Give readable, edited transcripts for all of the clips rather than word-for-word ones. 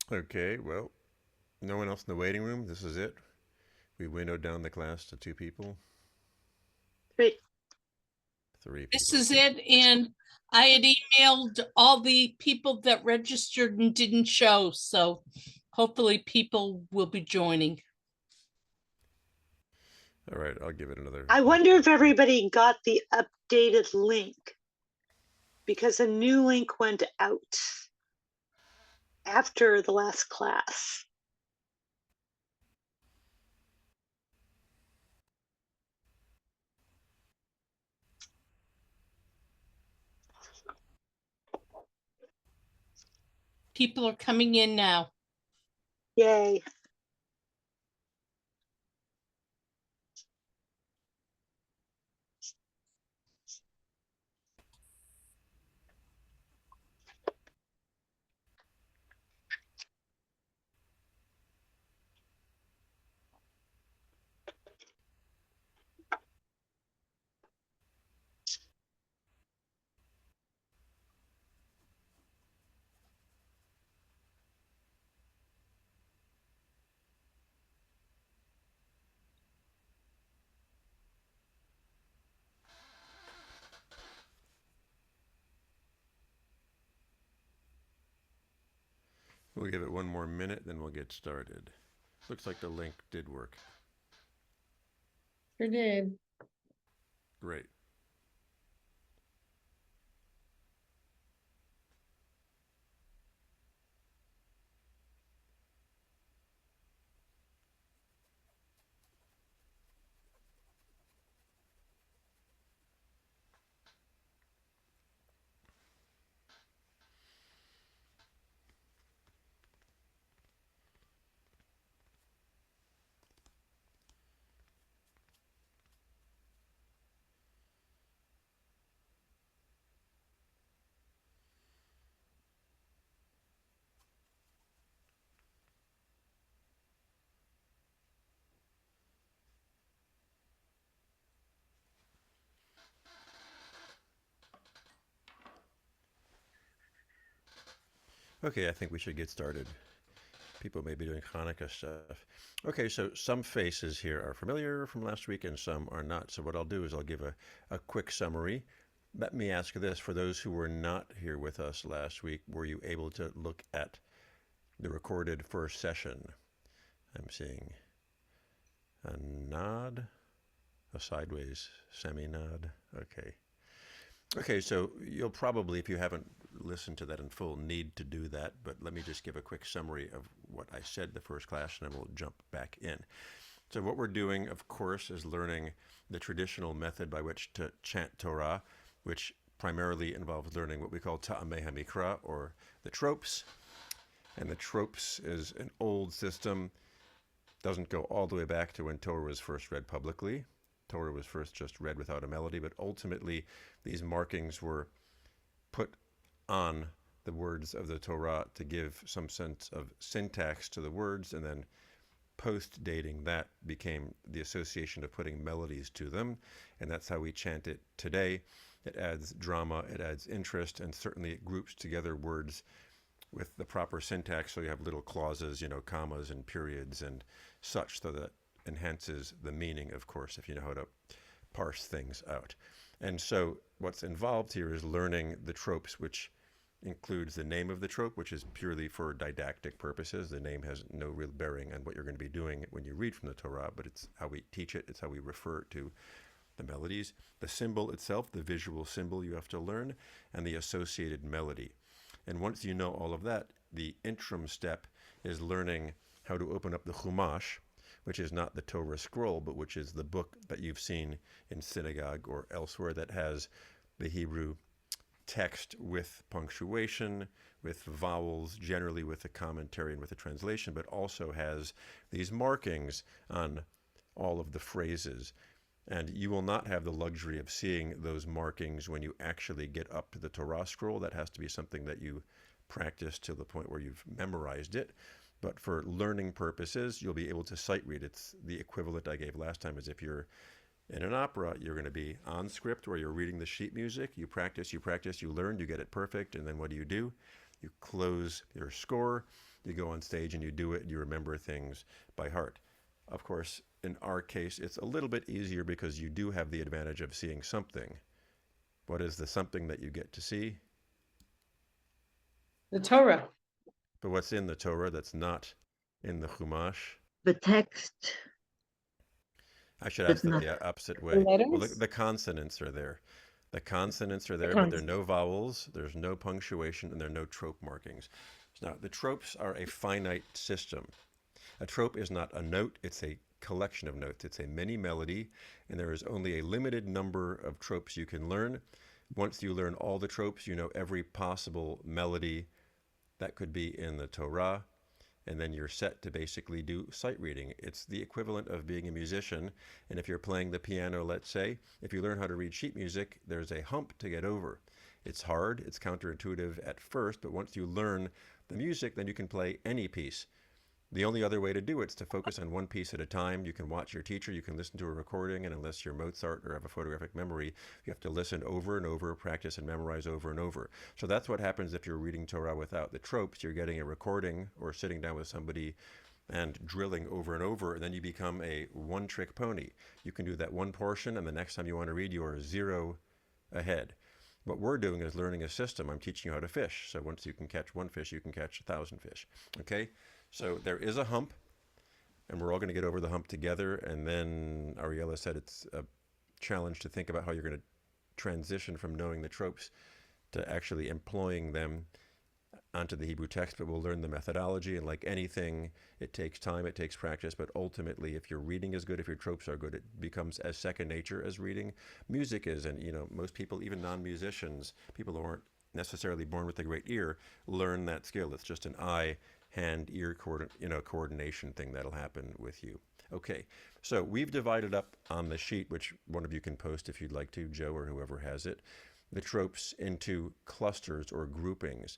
Okay, well, no one else in the waiting room. This is it. We windowed down the class to two people, Great. three This people. is it, and I had emailed all the people that registered and didn't show, so hopefully people will be joining. All right, I'll give it another. I wonder if everybody got the updated link, because a new link went out after the last class. People are coming in now. Yay. We'll give it one more minute, then we'll get started. Looks like the link did work. Sure did. Great. Okay, I think we should get started. People may be doing Hanukkah stuff. Okay, so some faces here are familiar from last week and some are not. So what I'll do is I'll give a quick summary. Let me ask this, for those who were not here with us last week, were you able to look at the recorded first session? I'm seeing a nod, a sideways semi-nod. Okay. Okay, so you'll probably, if you haven't listened to that in full, need to do that. But let me just give a quick summary of what I said the first class, and then we'll jump back in. So what we're doing, of course, is learning the traditional method by which to chant Torah, which primarily involves learning what we call Ta'amei HaMikra, or the tropes. And the tropes is an old system, doesn't go all the way back to when Torah was first read publicly. Torah was first just read without a melody, but ultimately these markings were put on the words of the Torah to give some sense of syntax to the words, and then post-dating that became the association of putting melodies to them, and that's how we chant it today. It adds drama, it adds interest, and certainly it groups together words with the proper syntax, so you have little clauses, commas and periods and such, so that enhances the meaning, of course, if you know how to parse things out. And so what's involved here is learning the tropes, which includes the name of the trope, which is purely for didactic purposes. The name has no real bearing on what you're going to be doing when you read from the Torah, but it's how we teach it, it's how we refer to the melodies. The symbol itself, the visual symbol you have to learn, and the associated melody. And once you know all of that, the interim step is learning how to open up the Chumash, which is not the Torah scroll, but which is the book that you've seen in synagogue or elsewhere that has the Hebrew text with punctuation, with vowels, generally with a commentary and with a translation, but also has these markings on all of the phrases. And you will not have the luxury of seeing those markings when you actually get up to the Torah scroll. That has to be something that you practice to the point where you've memorized it. But for learning purposes, you'll be able to sight read. It's the equivalent I gave last time, as if you're in an opera, you're going to be on script where you're reading the sheet music. You practice, you learn, you get it perfect. And then what do? You close your score, You go on stage and you do it, and you remember things by heart. Of course, in our case, it's a little bit easier because you do have the advantage of seeing something. What is the something that you get to see? The Torah. But what's in the Torah that's not in the Chumash? The text. I should But ask that not the opposite way. Well, letters? the consonants are there. The consonants are there, but there are consonants. no vowels, there's no punctuation, and there are no trope markings. Now, the tropes are a finite system. A trope is not a note, it's a collection of notes. It's a mini melody, and there is only a limited number of tropes you can learn. Once you learn all the tropes, you know every possible melody that could be in the Torah, and then you're set to basically do sight reading. It's the equivalent of being a musician, and if you're playing the piano, let's say, if you learn how to read sheet music, there's a hump to get over. It's hard, it's counterintuitive at first, but once you learn the music, then you can play any piece. The only other way to do it is to focus on one piece at a time. You can watch your teacher, you can listen to a recording, and unless you're Mozart or have a photographic memory, you have to listen over and over, practice and memorize over and over. So that's what happens if you're reading Torah without the tropes. You're getting a recording or sitting down with somebody and drilling over and over, and then you become a one-trick pony. You can do that one portion, and the next time you want to read, you are 0 ahead. What we're doing is learning a system. I'm teaching you how to fish. So once you can catch one fish, you can catch 1,000 fish. Okay? So there is a hump, and we're all going to get over the hump together. And then Ariella said it's a challenge to think about how you're going to transition from knowing the tropes to actually employing them onto the Hebrew text, but we'll learn the methodology. And like anything, it takes time, it takes practice, but ultimately, if your reading is good, if your tropes are good, it becomes as second nature as reading. Music is, and most people, even non-musicians, people who aren't necessarily born with a great ear, learn that skill. It's just an eye, hand, ear coordination thing that'll happen with you. Okay, so we've divided up on the sheet, which one of you can post if you'd like to, Joe or whoever has it, the tropes into clusters or groupings.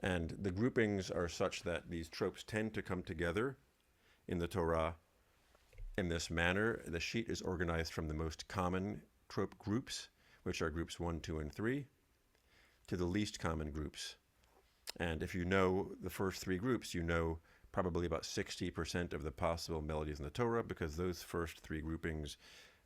And the groupings are such that these tropes tend to come together in the Torah in this manner. The sheet is organized from the most common trope groups, which are groups 1, 2, and 3, to the least common groups. And if you know the first 3 groups, you know probably about 60% of the possible melodies in the Torah, because those first 3 groupings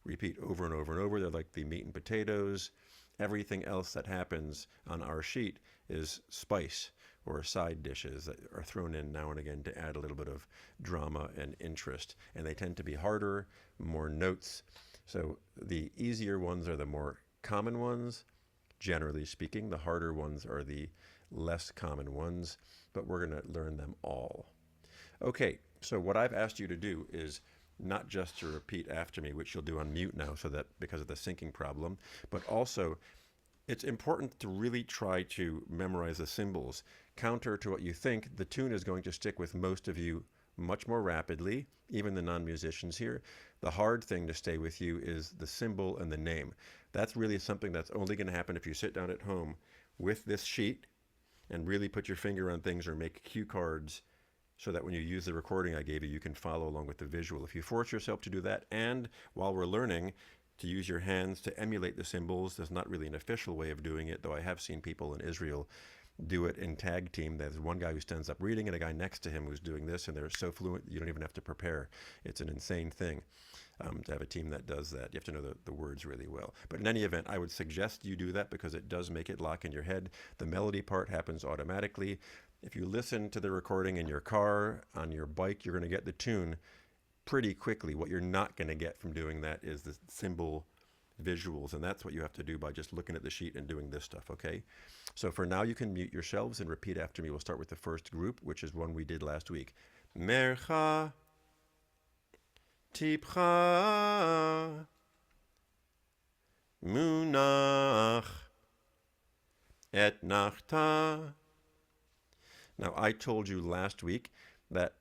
repeat over and over and over. They're like the meat and potatoes. Everything else that happens on our sheet is spice or side dishes that are thrown in now and again to add a little bit of drama and interest. And they tend to be harder, more notes. So the easier ones are the more common ones, generally speaking. The harder ones are the less common ones, but we're going to learn them all. Okay, so what I've asked you to do is not just to repeat after me, which you'll do on mute now so that because of the syncing problem, but also it's important to really try to memorize the symbols. Counter to what you think, the tune is going to stick with most of you much more rapidly, even the non-musicians here. The hard thing to stay with you is the symbol and the name. That's really something that's only going to happen if you sit down at home with this sheet and really put your finger on things or make cue cards so that when you use the recording I gave you, you can follow along with the visual. If you force yourself to do that, and while we're learning, to use your hands to emulate the symbols, there's not really an official way of doing it, though I have seen people in Israel do it in tag team. There's one guy who stands up reading and a guy next to him who's doing this, and they're so fluent you don't even have to prepare. It's an insane thing to have a team that does that. You have to know the words really well. But in any event, I would suggest you do that because it does make it lock in your head. The melody part happens automatically. If you listen to the recording in your car, on your bike, you're going to get the tune pretty quickly. What you're not going to get from doing that is the symbol visuals, and that's what you have to do by just looking at the sheet and doing this stuff, okay? So for now, you can mute yourselves and repeat after me. We'll start with the first group, which is one we did last week. Mercha, tipcha, munach, et nachta. Now, I told you last week that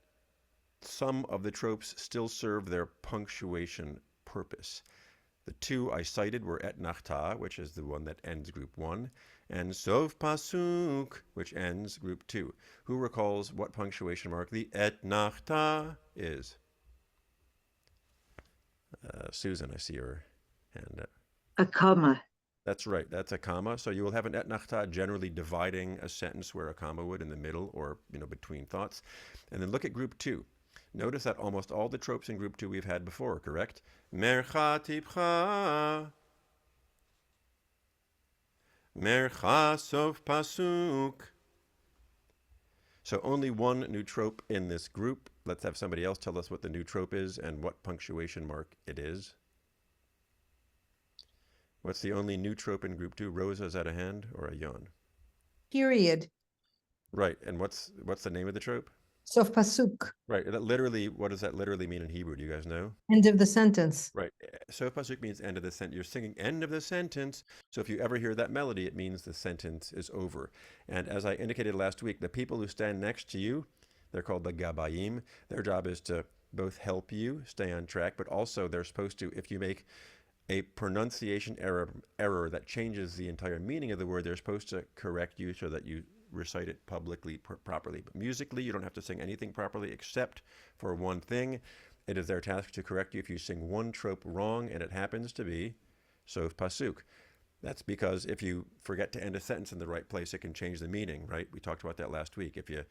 some of the tropes still serve their punctuation purpose. The 2 I cited were et nachta, which is the one that ends group 1, and sof pasuk, which ends group 2. Who recalls what punctuation mark the et nachta is? Susan, I see your hand up. A comma. That's right. That's a comma. So you will have an etnachta generally dividing a sentence where a comma would in the middle or between thoughts. And then look at group 2. Notice that almost all the tropes in group 2 we've had before, correct? Mercha tipcha. Mercha sof pasuk. So only one new trope in this group. Let's have somebody else tell us what the new trope is and what punctuation mark it is. What's the only new trope in group 2? Rosa, is that a hand or a yawn? Period. Right. And what's the name of the trope? Sof pasuk. Right. That literally, what does that literally mean in Hebrew? Do you guys know? End of the sentence. Right. Sof pasuk means end of the sentence. You're singing end of the sentence. So if you ever hear that melody, it means the sentence is over. And as I indicated last week, the people who stand next to you, they're called the gabayim. Their job is to both help you stay on track, but also they're supposed to, if you make a pronunciation error that changes the entire meaning of the word, they're supposed to correct you so that you recite it publicly properly. But musically, you don't have to sing anything properly except for one thing. It is their task to correct you if you sing one trope wrong, and it happens to be sof pasuk. That's because if you forget to end a sentence in the right place, it can change the meaning, right? We talked about that last week. If you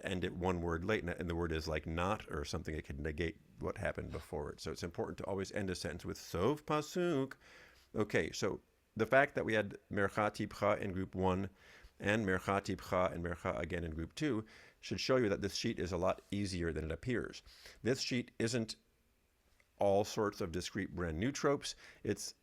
end it one word late and the word is like not or something, it can negate what happened before it. So it's important to always end a sentence with sof pasuk. Okay, so the fact that we had mercha tipcha in group 1 and mercha tipcha and mercha again in group 2 should show you that this sheet is a lot easier than it appears. This sheet isn't all sorts of discrete brand new tropes. It's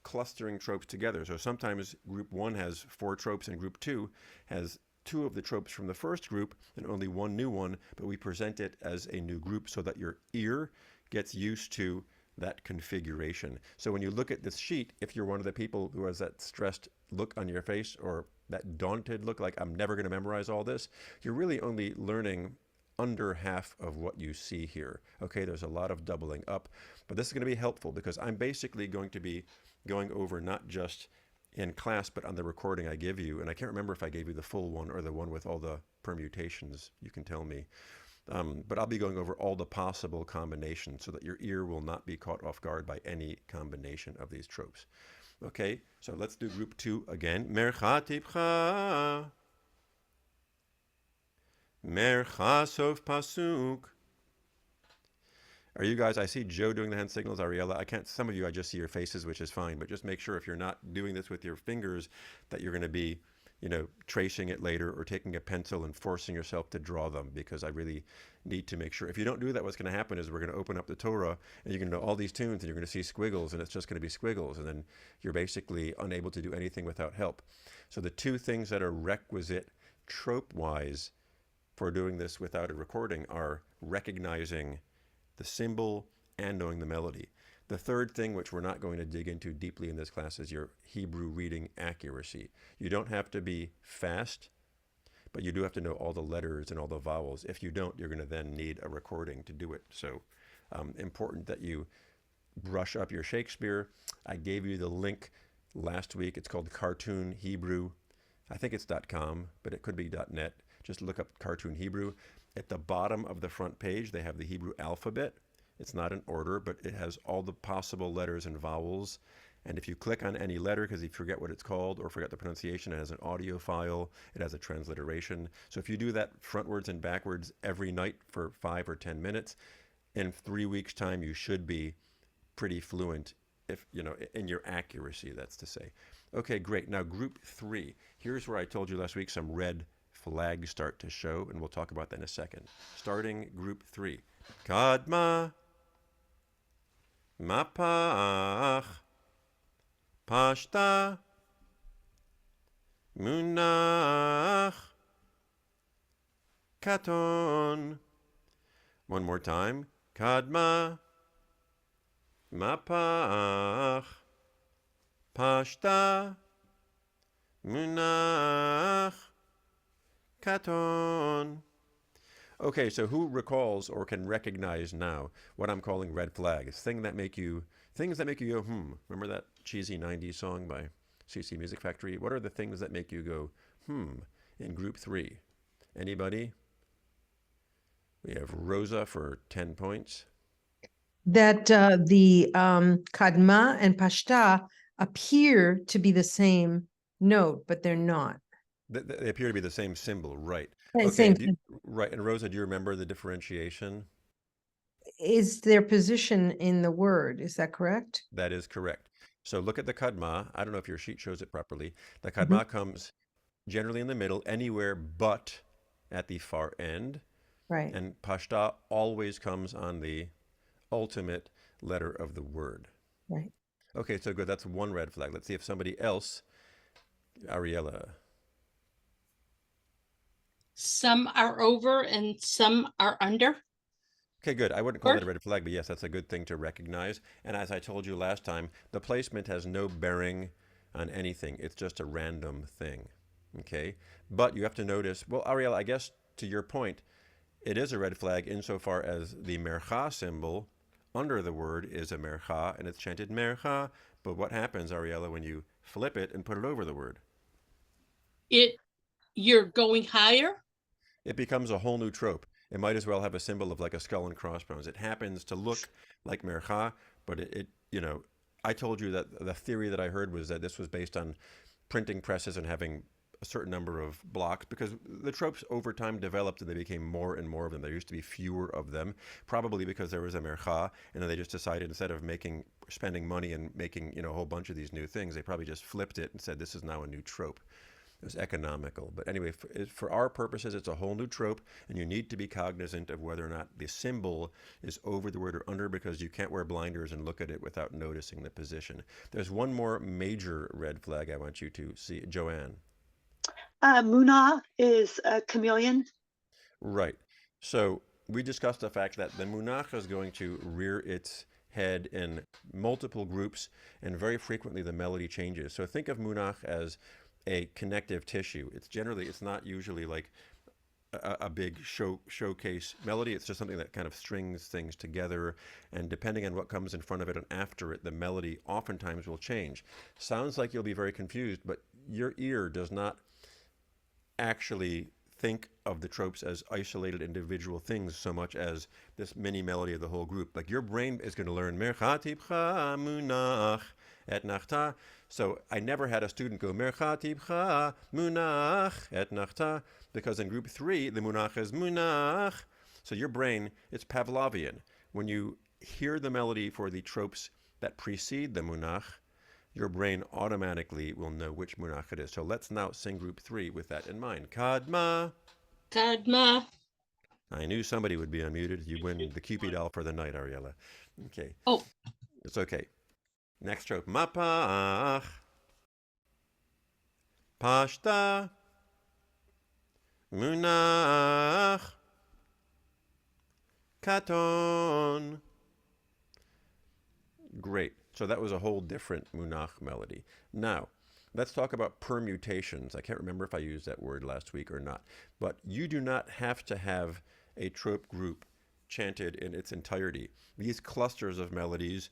clustering tropes together. So sometimes group 1 has 4 tropes and group 2 has 2 of the tropes from the first group and only one new one, but we present it as a new group so that your ear gets used to that configuration. So when you look at this sheet, if you're one of the people who has that stressed look on your face or that daunted look like I'm never going to memorize all this, you're really only learning under half of what you see here. Okay, there's a lot of doubling up, but this is going to be helpful because I'm basically going to be going over not just in class, but on the recording I give you. And I can't remember if I gave you the full one or the one with all the permutations. You can tell me. But I'll be going over all the possible combinations so that your ear will not be caught off guard by any combination of these tropes. Okay, so let's do group 2 again. Mercha tipcha. Mercha sof pasuk. Are you guys, I see Joe doing the hand signals, Ariella. I can't, some of you, I just see your faces, which is fine, but just make sure if you're not doing this with your fingers that you're going to be, tracing it later or taking a pencil and forcing yourself to draw them, because I really need to make sure. If you don't do that, what's going to happen is we're going to open up the Torah and you're going to know all these tunes and you're going to see squiggles and it's just going to be squiggles. And then you're basically unable to do anything without help. So the 2 things that are requisite trope-wise for doing this without a recording are recognizing the symbol and knowing the melody. The third thing, which we're not going to dig into deeply in this class, is your Hebrew reading accuracy. You don't have to be fast, but you do have to know all the letters and all the vowels. If you don't, you're going to then need a recording to do it. So important that you brush up your Shakespeare. I gave you the link last week. It's called Cartoon Hebrew. I think it's .com, but it could be .net. Just look up Cartoon Hebrew. At the bottom of the front page, they have the Hebrew alphabet. It's not in order, but it has all the possible letters and vowels. And if you click on any letter, because you forget what it's called or forget the pronunciation, it has an audio file, it has a transliteration. So if you do that frontwards and backwards every night for 5 or 10 minutes, in 3 weeks' time, you should be pretty fluent, if in your accuracy, that's to say. Okay, great. Now, group 3. Here's where I told you last week some red flags start to show, and we'll talk about that in a second. Starting group 3. Kadma, mapach, pashta, munach, katon. One more time. Kadma, mapach, pashta, munach, katon. Okay, so who recalls or can recognize now what I'm calling red flags? Things that make you go, Remember that cheesy 90s song by CC Music Factory? What are the things that make you go, in group 3? Anybody? We have Rosa for 10 points. That the kadma and pashta appear to be the same note, but they're not. They appear to be the same symbol, right? The Okay, same and right. And Rosa, do you remember the differentiation? is their position in the word. Is that correct? That is correct. So look at the kadma. I don't know if your sheet shows it properly. The Mhm. kadma comes generally in the middle, anywhere but at the far end. Right. And pashta always comes on the ultimate letter of the word. Right. Okay, so good. That's one red flag. Let's see if somebody else, Ariella. Some are over and some are under. Okay, good. I wouldn't call Or that a red flag, but yes, that's a good thing to recognize. And as I told you last time, the placement has no bearing on anything. It's just a random thing. Okay? But you have to notice, well, Ariel, I guess to your point, it is a red flag insofar as the mercha symbol under the word is a mercha, and it's chanted mercha. But what happens, Ariella, when you flip it and put it over the word? you're going higher. It becomes a whole new trope. It might as well have a symbol of like a skull and crossbones. It happens to look like mercha, but I told you that the theory that I heard was that this was based on printing presses and having a certain number of blocks because the tropes over time developed and they became more and more of them. There used to be fewer of them, probably because there was a mercha, and then they just decided instead of spending money and making a whole bunch of these new things, they probably just flipped it and said this is now a new trope. It was economical. But anyway, for our purposes, it's a whole new trope, and you need to be cognizant of whether or not the symbol is over the word or under because you can't wear blinders and look at it without noticing the position. There's one more major red flag I want you to see. Joanne. Munah is a chameleon. Right. So we discussed the fact that the munach is going to rear its head in multiple groups, and very frequently the melody changes. So think of munach as a connective tissue. It's not usually like a big showcase melody. It's just something that kind of strings things together, and depending on what comes in front of it and after it, the melody oftentimes will change. Sounds like you'll be very confused, but your ear does not actually think of the tropes as isolated individual things so much as this mini melody of the whole group. Like your brain is going to learn Mercha Tibcha Munach et Nachta. So I never had a student go Mercha Tibcha Munach et Nachta because in group 3 the Munach is Munach. So your brain, it's Pavlovian. When you hear the melody for the tropes that precede the Munach, your brain automatically will know which munach it is. So let's now sing group 3 with that in mind. Kadma. Kadma. I knew somebody would be unmuted. You win the Cupid doll for the night, Ariella. Okay. Oh, It's okay. Next trope. Mapach. Pashta. Munach. Katon. Great. So that was a whole different munach melody. Now, let's talk about permutations. I can't remember if I used that word last week or not, but you do not have to have a trope group chanted in its entirety. These clusters of melodies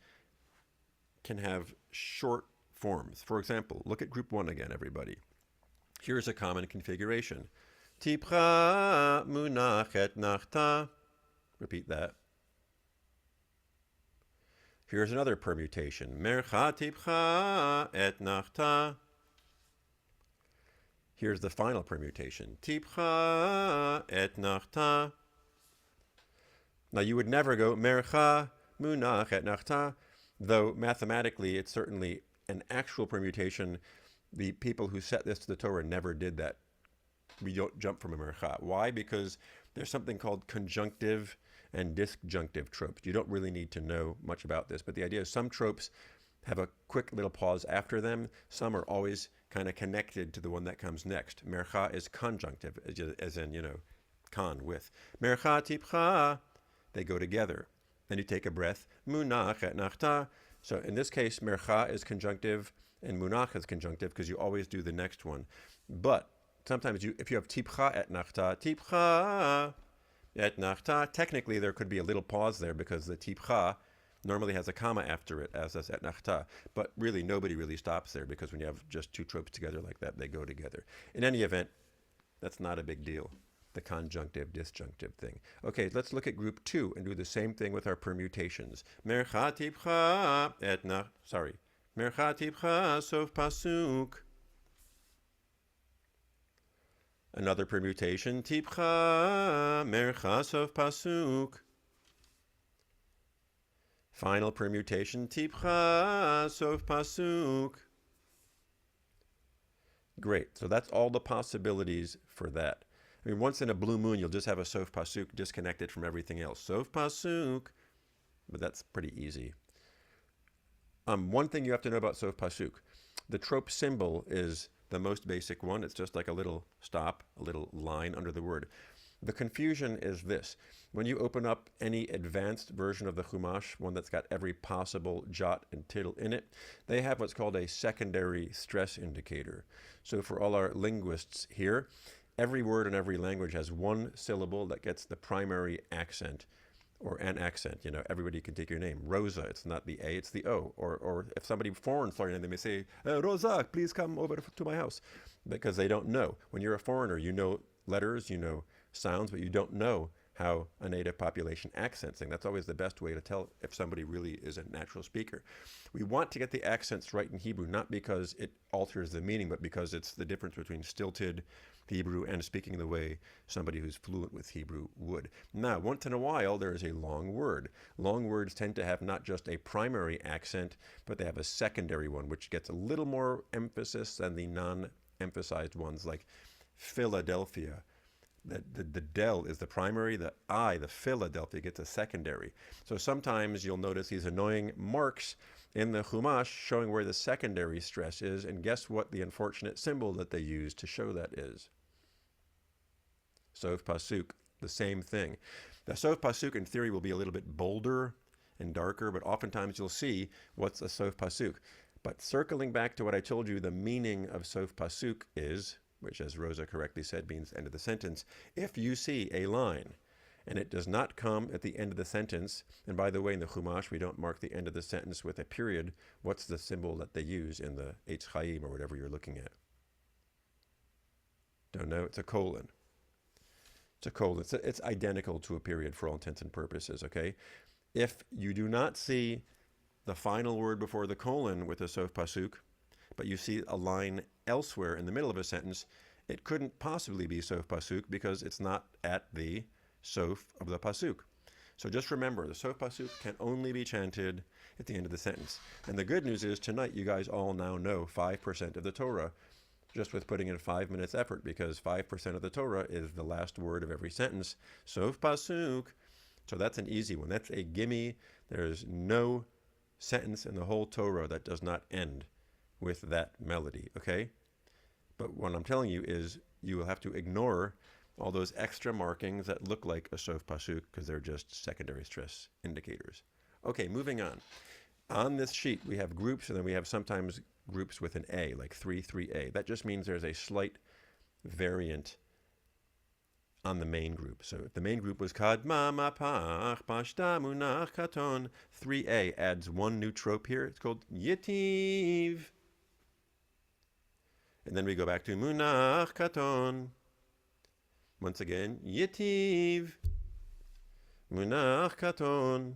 can have short forms. For example, look at group 1 again, everybody. Here's a common configuration. Tipcha munach et nachta. Repeat that. Here's another permutation. Mercha tipcha et nachta. Here's the final permutation. Tipcha et nachta. Now you would never go mercha munach et nachta, though mathematically it's certainly an actual permutation. The people who set this to the Torah never did that. We don't jump from a mercha. Why? Because there's something called conjunctive and disjunctive tropes. You don't really need to know much about this, but the idea is some tropes have a quick little pause after them. Some are always kind of connected to the one that comes next. Mercha is conjunctive, as in, con, with. Mercha tipcha, they go together. Then you take a breath, munach et nachta. So in this case, mercha is conjunctive and munach is conjunctive because you always do the next one. But sometimes if you have tipcha et nachta, et nachta, technically there could be a little pause there because the tipcha normally has a comma after it, as does et nachta. But really, nobody really stops there because when you have just two tropes together like that, they go together. In any event, that's not a big deal, the conjunctive, disjunctive thing. Okay, let's look at group 2 and do the same thing with our permutations. Mercha tipcha et nach, Mercha tipcha sof pasuk. Another permutation, tipcha mercha sof pasuk. Final permutation, tipcha sof pasuk. Great. So that's all the possibilities for that. I mean, once in a blue moon, you'll just have a sof pasuk disconnected from everything else. Sof pasuk, but that's pretty easy. One thing you have to know about sof pasuk, the trope symbol is the most basic one. It's just like a little stop, a little line under the word. The confusion is this. When you open up any advanced version of the Chumash, one that's got every possible jot and tittle in it, they have what's called a secondary stress indicator. So for all our linguists here, every word in every language has one syllable that gets the primary accent or an accent. You know, everybody can take your name. Rosa, it's not the A, it's the O. Or if somebody foreign saw your name, they may say, Rosa, please come over to my house, because they don't know. When you're a foreigner, you know letters, you know sounds, but you don't know how a native population accents things. That's always the best way to tell if somebody really is a natural speaker. We want to get the accents right in Hebrew, not because it alters the meaning, but because it's the difference between stilted Hebrew and speaking the way somebody who's fluent with Hebrew would. Now, once in a while, there is a long word. Long words tend to have not just a primary accent, but they have a secondary one, which gets a little more emphasis than the non-emphasized ones, like Philadelphia. The del is the primary, the I, the Philadelphia, gets a secondary. So sometimes you'll notice these annoying marks in the Chumash showing where the secondary stress is, and guess what the unfortunate symbol that they use to show that is? Sof Pasuk, the same thing. The Sof Pasuk in theory will be a little bit bolder and darker, but oftentimes you'll see what's a Sof Pasuk. But circling back to what I told you, the meaning of Sof Pasuk is, which as Rosa correctly said means end of the sentence, if you see a line and it does not come at the end of the sentence, and by the way, in the Chumash, we don't mark the end of the sentence with a period. What's the symbol that they use in the Eitz Chaim or whatever you're looking at? Don't know. It's a colon. It's a colon. It's identical to a period for all intents and purposes, okay? If you do not see the final word before the colon with a Sof Pasuk, but you see a line elsewhere in the middle of a sentence, it couldn't possibly be Sof Pasuk because it's not at the Sof of the Pasuk. So just remember, the Sof Pasuk can only be chanted at the end of the sentence. And the good news is tonight you guys all now know 5% of the Torah just with putting in 5 minutes effort, because 5% of the Torah is the last word of every sentence. Sof Pasuk. So that's an easy one. That's a gimme. There's no sentence in the whole Torah that does not end with that melody, okay? But what I'm telling you is you will have to ignore all those extra markings that look like a Sof Pasuk because they're just secondary stress indicators. Okay, moving on. On this sheet, we have groups, and then we have sometimes groups with an A, like 3-3A. That just means there's a slight variant on the main group. So if the main group was Kadma Mapach Pashta Munach Katon, 3A adds one new trope here. It's called Yetiv. And then we go back to Munach Katon. Once again, Yetiv. Munach Katon.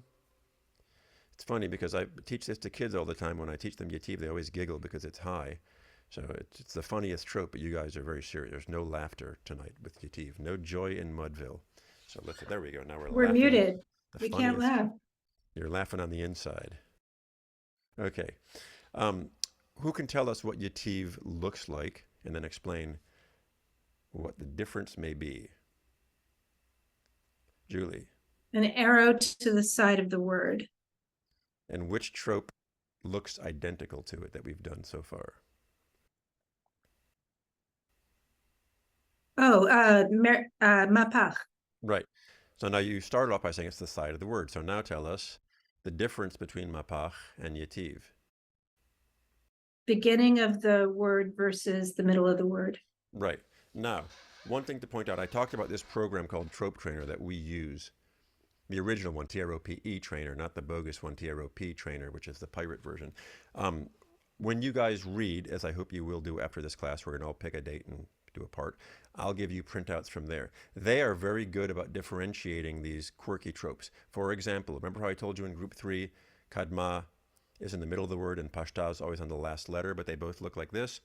It's funny because I teach this to kids all the time. When I teach them Yetiv, they always giggle because it's high. So it's the funniest trope, but you guys are very serious. There's no laughter tonight with Yetiv. No joy in Mudville. So listen, there we go. Now we're laughing. Muted. The We can't funniest. laugh. You're laughing on the inside. Okay. Who can tell us what Yetiv looks like and then explain what the difference may be? Julie. An arrow to the side of the word. And which trope looks identical to it that we've done so far? Oh, mapach. Right. So now you started off by saying it's the side of the word. So now tell us the difference between mapach and yetiv. Beginning of the word versus the middle of the word. Right. Now, one thing to point out, I talked about this program called Trope Trainer that we use. The original one, TROPE Trainer, not the bogus one, TROP Trainer, which is the pirate version. When you guys read, as I hope you will do after this class, we're going to all pick a date and do a part. I'll give you printouts from there. They are very good about differentiating these quirky tropes. For example, remember how I told you in group 3, Kadma is in the middle of the word and Pashta is always on the last letter, but they both look like this.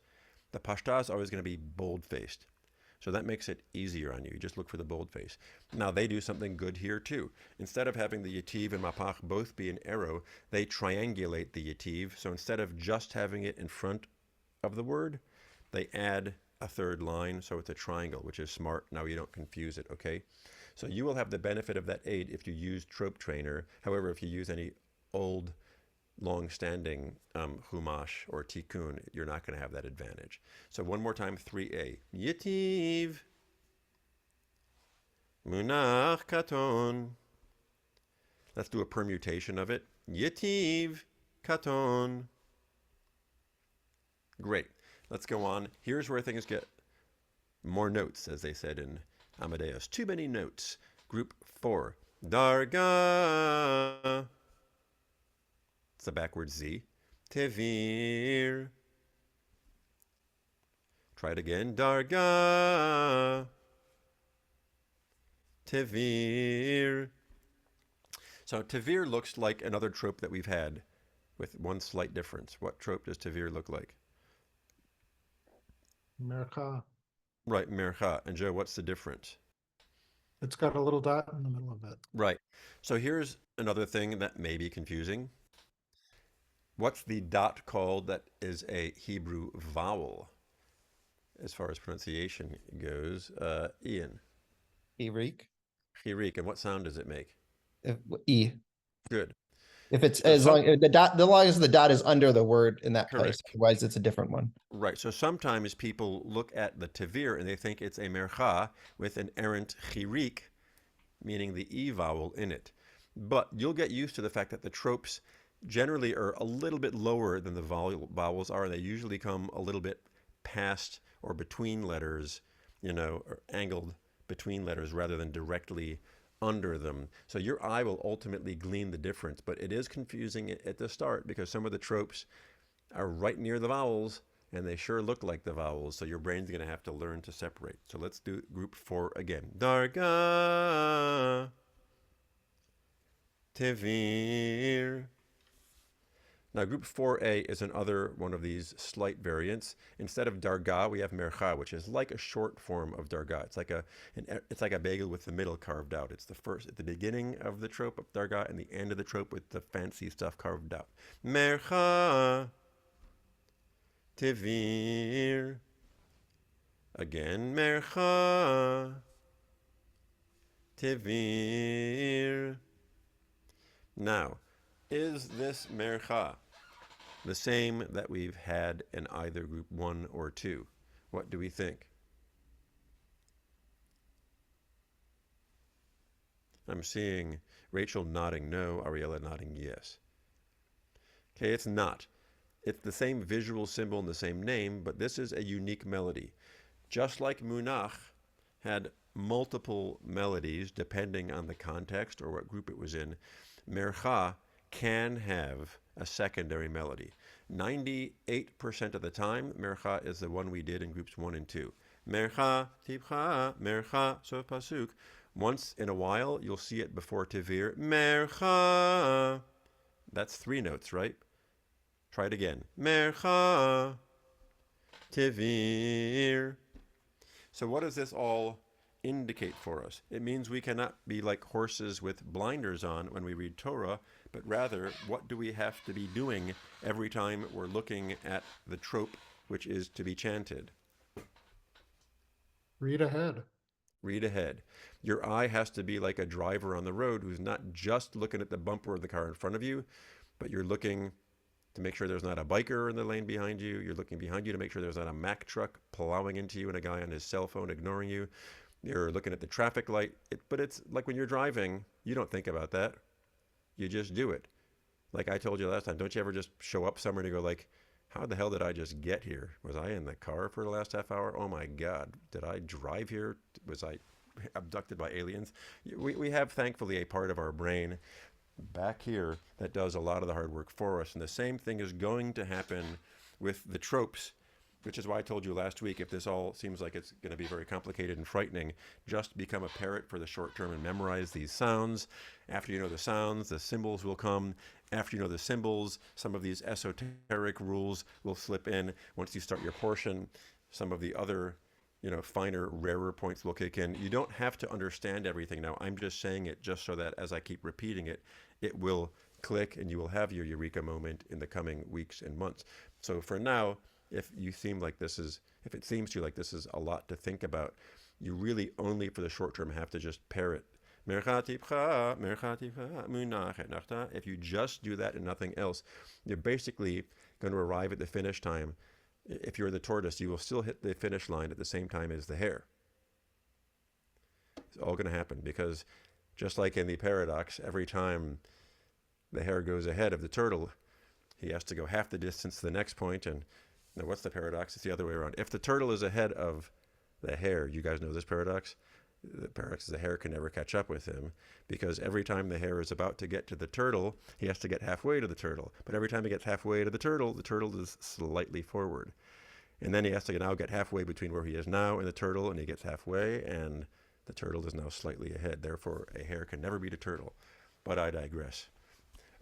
The Pashta is always going to be bold-faced. So that makes it easier on you. You just look for the boldface. Now they do something good here too. Instead of having the yativ and mapach both be an arrow, they triangulate the yativ. So instead of just having it in front of the word, they add a third line, so it's a triangle, which is smart. Now you don't confuse it, okay? So you will have the benefit of that aid if you use Trope Trainer. However, if you use any old, long-standing Chumash or Tikkun, you're not going to have that advantage. So one more time, 3a. Yativ, Munach Katon. Let's do a permutation of it. Yativ, Katon. Great. Let's go on. Here's where things get more notes, as they said in Amadeus. Too many notes. Group 4. Darga. It's a backwards Z. Tevir. Try it again. Darga. Tevir. So Tevir looks like another trope that we've had with one slight difference. What trope does Tevir look like? Mercha. Right, Mercha. And Joe, what's the difference? It's got a little dot in the middle of it. Right. So here's another thing that may be confusing. What's the dot called that is a Hebrew vowel as far as pronunciation goes? Ian. Erik. Chirik. And what sound does it make? E. Good. If it's So as some- long the long as the dot is under the word in that place, Correct. otherwise it's a different one. Right. So sometimes people look at the Tevir and they think it's a Mercha with an errant Chirik, meaning the E vowel in it. But you'll get used to the fact that the tropes generally are a little bit lower than the vowels are. They usually come a little bit past or between letters, or angled between letters rather than directly under them. So your eye will ultimately glean the difference, but it is confusing at the start because some of the tropes are right near the vowels and they sure look like the vowels. So your brain's going to have to learn to separate. So let's do group 4 again. Darga. Tevir. Now, group 4a is another one of these slight variants. Instead of darga, we have mercha, which is like a short form of darga. It's like a bagel with the middle carved out. It's the first at the beginning of the trope of darga and the end of the trope with the fancy stuff carved out. Mercha, tevir. Again, mercha, tevir. Now, is this mercha the same that we've had in either group 1 or 2? What do we think? I'm seeing Rachel nodding no, Ariella nodding yes. Okay, it's not. It's the same visual symbol and the same name, but this is a unique melody. Just like Munach had multiple melodies depending on the context or what group it was in, Mercha can have a secondary melody. 98% of the time, Mercha is the one we did in groups 1 and 2. Mercha, Tipcha, Mercha, Sof Pasuk. Once in a while, you'll see it before Tevir. Mercha. That's 3 notes, right? Try it again. Mercha, Tevir. So what does this all indicate for us? It means we cannot be like horses with blinders on when we read Torah, but rather, what do we have to be doing every time we're looking at the trope which is to be chanted? Read ahead. Read ahead. Your eye has to be like a driver on the road who's not just looking at the bumper of the car in front of you, but you're looking to make sure there's not a biker in the lane behind you. You're looking behind you to make sure there's not a Mack truck plowing into you and a guy on his cell phone ignoring you. You're looking at the traffic light. But it's like when you're driving, you don't think about that. You just do it. Like I told you last time, don't you ever just show up somewhere and go like, how the hell did I just get here? Was I in the car for the last half hour? Oh my God, did I drive here? Was I abducted by aliens? We have, thankfully, a part of our brain back here that does a lot of the hard work for us. And the same thing is going to happen with the tropes which is why I told you last week, if this all seems like it's going to be very complicated and frightening, just become a parrot for the short term and memorize these sounds. After you know the sounds, the symbols will come. After you know the symbols, some of these esoteric rules will slip in. Once you start your portion, some of the other, finer, rarer points will kick in. You don't have to understand everything now. I'm just saying it just so that as I keep repeating it, it will click and you will have your eureka moment in the coming weeks and months. So for now, if it seems to you like this is a lot to think about, you really only for the short term have to just parrot. If you just do that and nothing else, you're basically going to arrive at the finish time. If you're the tortoise, you will still hit the finish line at the same time as the hare. It's all going to happen because just like in the paradox, every time the hare goes ahead of the turtle, he has to go half the distance to the next point. And now what's the paradox? It's the other way around. If the turtle is ahead of the hare, you guys know this paradox? The paradox is the hare can never catch up with him because every time the hare is about to get to the turtle, he has to get halfway to the turtle. But every time he gets halfway to the turtle is slightly forward. And then he has to now get halfway between where he is now and the turtle, and he gets halfway, and the turtle is now slightly ahead. Therefore, a hare can never beat a turtle. But I digress.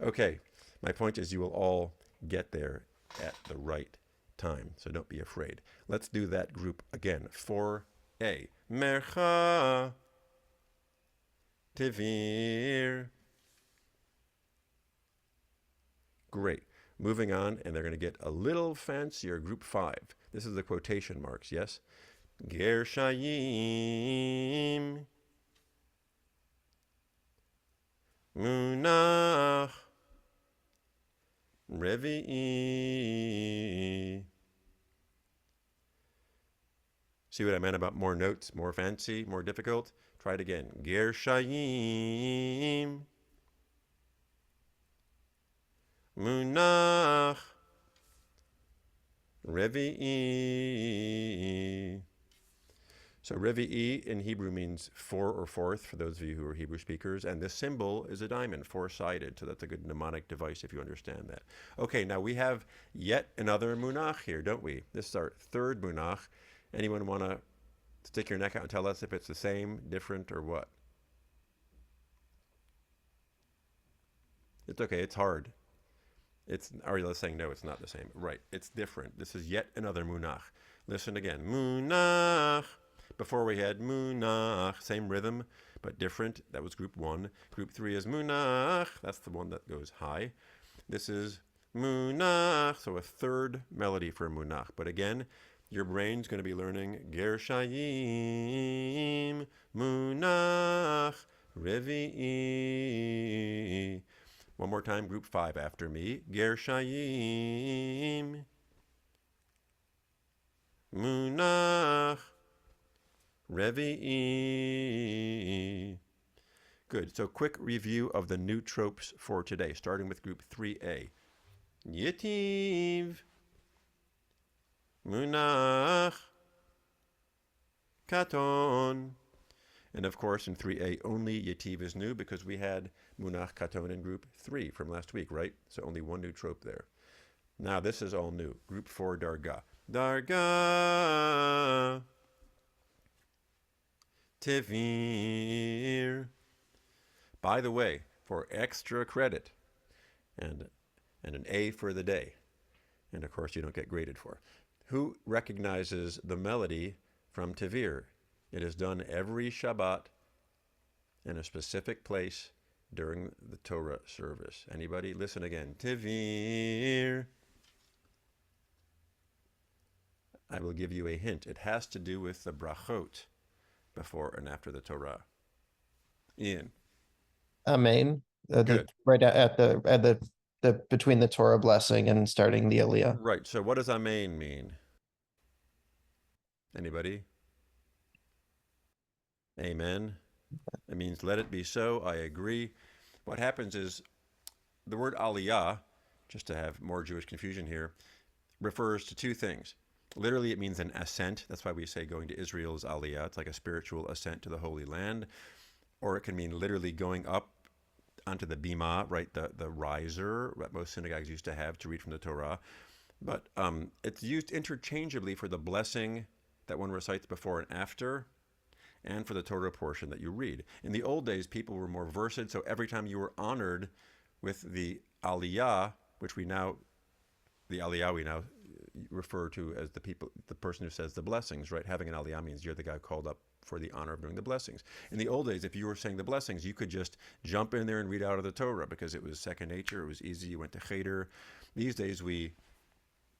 Okay, my point is you will all get there at the right time, so don't be afraid. Let's do that group again. 4A. Mercha Tivir. Great. Moving on, and they're going to get a little fancier. Group 5. This is the quotation marks, yes? Gershayim Munach Revi'i. See what I meant about more notes, more fancy, more difficult? Try it again. Gershayim Munach Revi'i. So Revi'i in Hebrew means four or fourth, for those of you who are Hebrew speakers, and this symbol is a diamond, four-sided, so that's a good mnemonic device if you understand that. Okay, now we have yet another munach here, don't we? This is our third munach. Anyone want to stick your neck out and tell us if it's the same, different, or what? It's okay, it's hard. Ariel is saying, no, it's not the same. Right, it's different. This is yet another munach. Listen again. Munach. Before we had munach, same rhythm, but different. That was group 1. Group 3 is munach. That's the one that goes high. This is munach, so a third melody for munach. But again, your brain's going to be learning Gershayim, munach, revi'i. One more time, group 5 after me. Gershayim, munach, revi'i. Good. So quick review of the new tropes for today, starting with group 3A. Yetiv, munach, katon. And of course, in 3A, only Yetiv is new because we had Munach Katon in group 3 from last week, right? So only one new trope there. Now this is all new. Group 4, Darga. Darga Tivir. By the way, for extra credit and an A for the day, and of course you don't get graded for, who recognizes the melody from Tivir? It is done every Shabbat in a specific place during the Torah service. Anybody? Listen again. Tivir. I will give you a hint. It has to do with the brachot before and after the Torah. Ian. Amen. Good. Right at the between the Torah blessing and starting the Aliyah. Right. So what does Amen mean? Anybody? Amen. It means let it be so. I agree. What happens is the word aliyah, just to have more Jewish confusion here, refers to two things. Literally, it means an ascent. That's why we say going to Israel is aliyah. It's like a spiritual ascent to the Holy Land. Or it can mean literally going up onto the bima, right, the riser, what most synagogues used to have to read from the Torah. But it's used interchangeably for the blessing that one recites before and after, and for the Torah portion that you read. In the old days, people were more versed, so every time you were honored with the aliyah, which we now refer to as the person who says the blessings, right? Having an aliyah means you're the guy called up for the honor of doing the blessings. In the old days, if you were saying the blessings, you could just jump in there and read out of the Torah because it was second nature, it was easy, you went to cheder. These days, we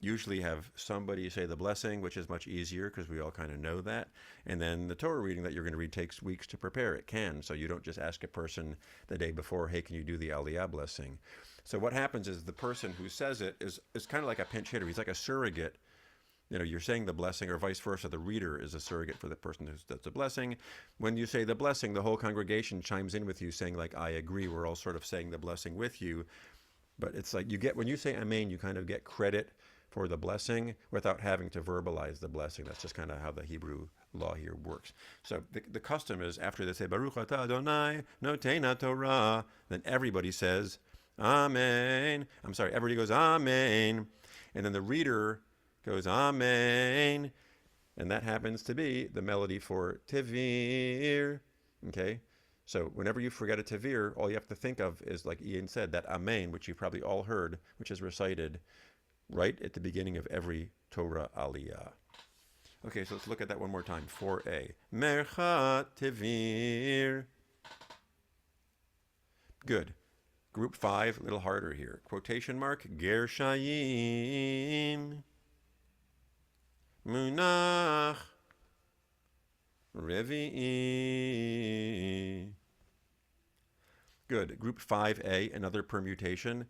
usually have somebody say the blessing, which is much easier because we all kind of know that. And then the Torah reading that you're going to read takes weeks to prepare. It can. So you don't just ask a person the day before, hey, can you do the aliyah blessing? So what happens is the person who says it is kind of like a pinch hitter. He's like a surrogate. You're saying the blessing, or vice versa. The reader is a surrogate for the person who does the blessing. When you say the blessing, the whole congregation chimes in with you saying, like, I agree. We're all sort of saying the blessing with you. But it's like when you say amen, you kind of get credit for the blessing without having to verbalize the blessing. That's just kind of how the Hebrew law here works. So the custom is after they say Baruch atah Adonai noten Torah, then everybody says Amen. Everybody goes Amen, and then the reader goes Amen, and that happens to be the melody for Tevir. Okay. So whenever you forget a Tevir, all you have to think of is, like Ian said, that Amen, which you've probably all heard, which is recited right at the beginning of every Torah aliyah. Okay, so let's look at that one more time. 4a. Mercha Tevir. Good. Group 5, a little harder here. Quotation mark, Gershayim. Munach. Revi'i. Good. Group 5a, another permutation.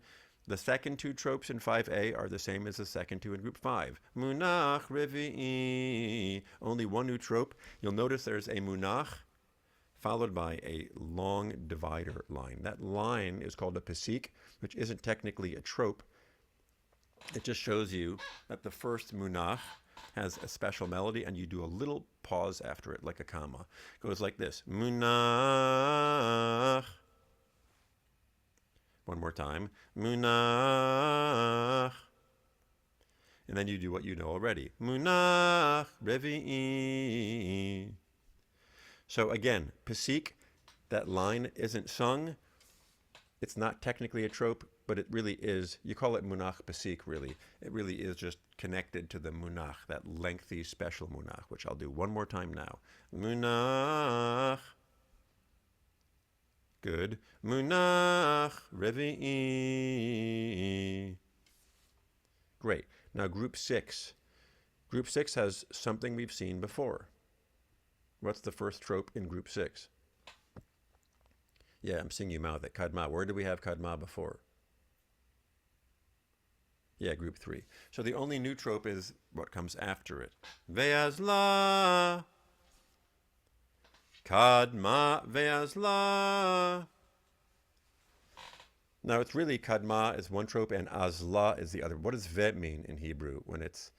The second two tropes in 5a are the same as the second two in group 5. Munach revi'i. Only one new trope. You'll notice there's a munach followed by a long divider line. That line is called a pasik, which isn't technically a trope. It just shows you that the first munach has a special melody, and you do a little pause after it, like a comma. It goes like this. Munach. One more time. Munach. And then you do what you know already. Munach revi'i. So again, pasik, that line isn't sung. It's not technically a trope, but it really is. You call it munach pasik, really. It really is just connected to the munach, that lengthy special munach, which I'll do one more time now. Munach. Good. Munach revi'i. Great. Now group 6. Group 6 has something we've seen before. What's the first trope in group 6? Yeah, I'm seeing you mouth it. Kadma. Where did we have Kadma before? Yeah, group 3. So the only new trope is what comes after it. Ve'azla. Kadma ve'azla. Now it's really Kadma is one trope and Azla is the other. What does Ve mean in Hebrew when it's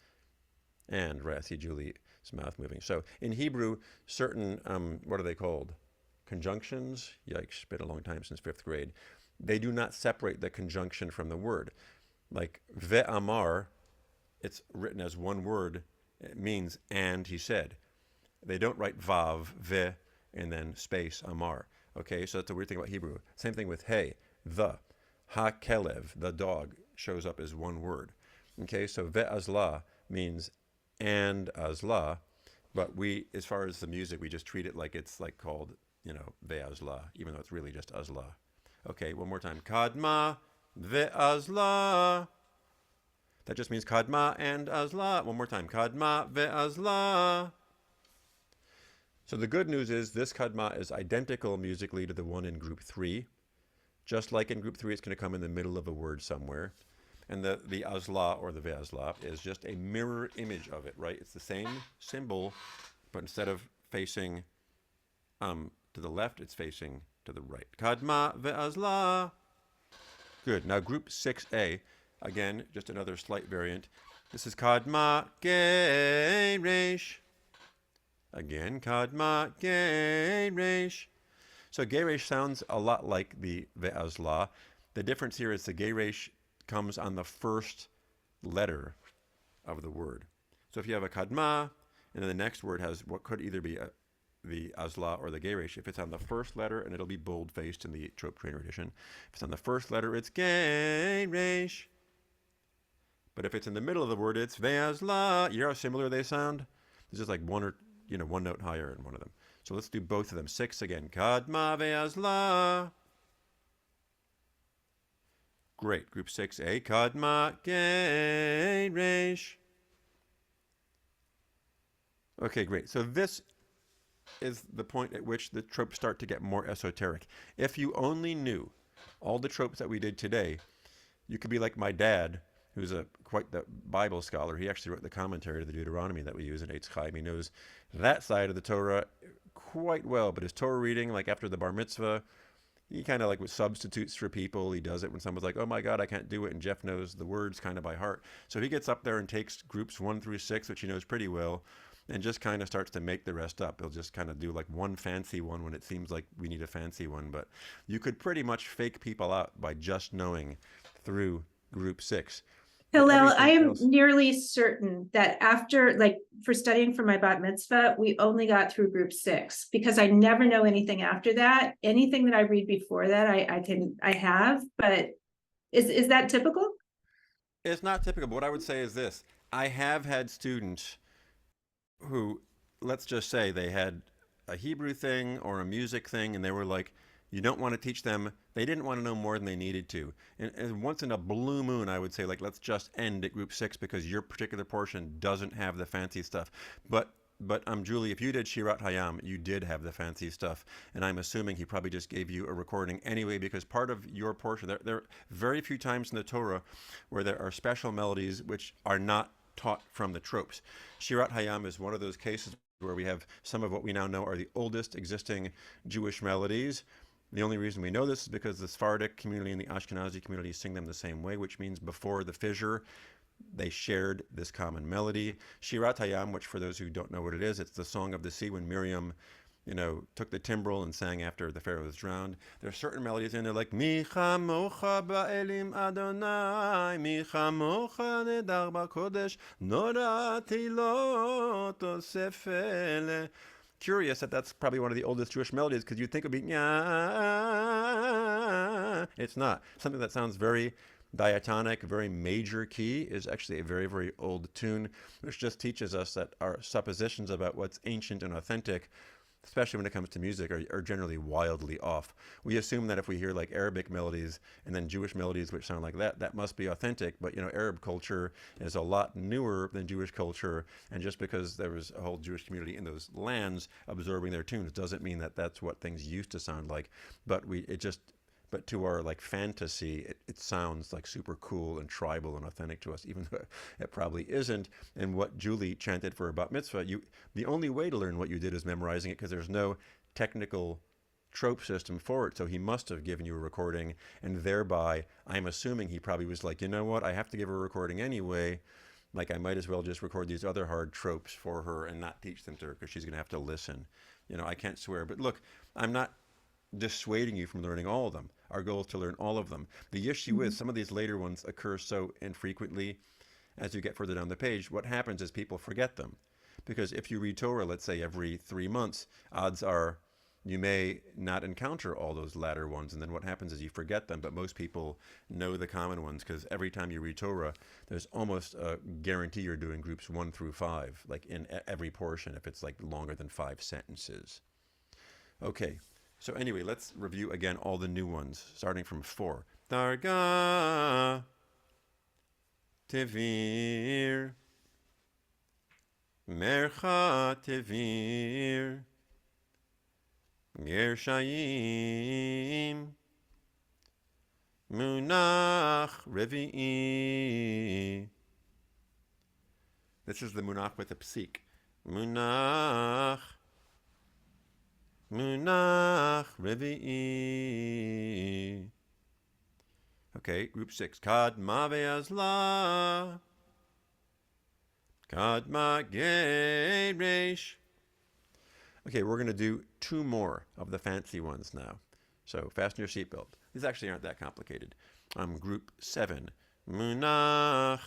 and? Right, I see Julie's mouth moving. So in Hebrew, certain, what are they called? Conjunctions? Yikes, been a long time since 5th grade. They do not separate the conjunction from the word. Like Ve'amar, it's written as one word. It means and he said. They don't write Vav, Ve, and then space Amar. Okay, so that's a weird thing about Hebrew. Same thing with Hey, the. Ha-kelev, the dog, shows up as one word. Okay, so Ve'azla means and azla, but we, as far as the music, we just treat it like it's like called, Ve'azla, even though it's really just azla. Okay, one more time. Kadma ve'azla. That just means kadma and azla. One more time. Kadma ve'azla. So the good news is this kadma is identical musically to the one in group 3. Just like in group 3, it's going to come in the middle of a word somewhere. And the azla or the ve'azla is just a mirror image of it, right? It's the same symbol, but instead of facing to the left, it's facing to the right. Kadma ve'azla. Good. Now group 6a, again, just another slight variant. This is kadma geresh. Again, kadma geresh. So geresh sounds a lot like the ve'azla. The difference here is the geresh comes on the first letter of the word. So if you have a kadma, and then the next word has what could either be the azla or the geresh. If it's on the first letter, and it'll be bold-faced in the Trope Trainer edition. If it's on the first letter, it's geresh. But if it's in the middle of the word, it's ve'azla. You hear how similar they sound? It's just like one note higher in one of them. So let's do both of them. 6 again. Kadma ve'azla. Great. Group 6A. Kadma geresh. Okay, great. So this is the point at which the tropes start to get more esoteric. If you only knew all the tropes that we did today, you could be like my dad, who's quite the Bible scholar. He actually wrote the commentary to the Deuteronomy that we use in Eitz Chaim. He knows that side of the Torah quite well, but his Torah reading, like after the bar mitzvah, he kind of like with substitutes for people. He does it when someone's like, oh my God, I can't do it. And Jeff knows the words kind of by heart. So he gets up there and takes groups 1 through 6, which he knows pretty well, and just kind of starts to make the rest up. He'll just kind of do like one fancy one when it seems like we need a fancy one. But you could pretty much fake people out by just knowing through group 6. Hillel, I am else- nearly certain that after, like, for studying for my bat mitzvah, we only got through group 6 because I never know anything after that. Anything that I read before that, I have, but is that typical? It's not typical, but what I would say is this. I have had students who, let's just say they had a Hebrew thing or a music thing, and they were like, you don't want to teach them. They didn't want to know more than they needed to. And once in a blue moon, I would say, like, let's just end at group 6 because your particular portion doesn't have the fancy stuff. But Julie, if you did Shirat Hayam, you did have the fancy stuff. And I'm assuming he probably just gave you a recording anyway, because part of your portion, there are very few times in the Torah where there are special melodies which are not taught from the tropes. Shirat Hayam is one of those cases where we have some of what we now know are the oldest existing Jewish melodies. The only reason we know this is because the Sephardic community and the Ashkenazi community sing them the same way, which means before the fissure, they shared this common melody. Shirat Hayam, which for those who don't know what it is, it's the song of the sea when Miriam, took the timbrel and sang after the Pharaoh was drowned. There are certain melodies in there like Mi chamocha ba'elim Adonai, Mi chamocha nedar ba'kodesh, norati lo tosefele. Curious that that's probably one of the oldest Jewish melodies because you'd think it would be Nya. It's not. Something that sounds very diatonic, very major key is actually a very, very old tune, which just teaches us that our suppositions about what's ancient and authentic, especially when it comes to music, are generally wildly off. We assume that if we hear like Arabic melodies and then Jewish melodies which sound like that must be authentic. But Arab culture is a lot newer than Jewish culture, and just because there was a whole Jewish community in those lands absorbing their tunes doesn't mean that that's what things used to sound like. But to our like fantasy, it sounds like super cool and tribal and authentic to us, even though it probably isn't. And what Julie chanted for bat mitzvah, the only way to learn what you did is memorizing it, because there's no technical trope system for it. So he must have given you a recording, and thereby I'm assuming he probably was like, you know what, I have to give her a recording anyway. Like, I might as well just record these other hard tropes for her and not teach them to her because she's going to have to listen. I can't swear, but look, I'm not dissuading you from learning all of them. Our goal is to learn all of them. The issue is some of these later ones occur so infrequently as you get further down the page. What happens is people forget them. Because if you read Torah, let's say every 3 months, odds are you may not encounter all those latter ones. And then what happens is you forget them. But most people know the common ones because every time you read Torah, there's almost a guarantee you're doing groups 1 through 5, like in every portion, if it's like longer than 5 sentences. Okay. So anyway, let's review again all the new ones, starting from 4. Darga, Tevir, Mercha Tevir, Gershayim, Munach Revi'i. This is the Munach with a psik. Munach Revi'i. Okay, group 6. Kadma ve'azla. Kadma geresh. Okay, we're going to do 2 more of the fancy ones now. So fasten your seatbelt. These actually aren't that complicated. Group 7. Munach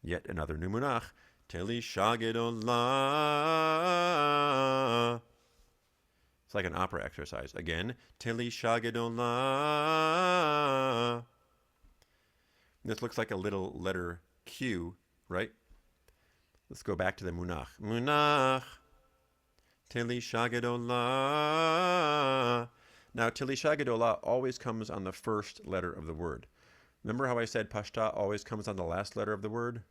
Yet another new munach. Telisha gedolah. It's like an opera exercise. Again, Telisha gedolah. This looks like a little letter Q, right? Let's go back to the munach. Munach. Telisha gedolah. Now, Telisha gedolah always comes on the first letter of the word. Remember how I said Pashta always comes on the last letter of the word?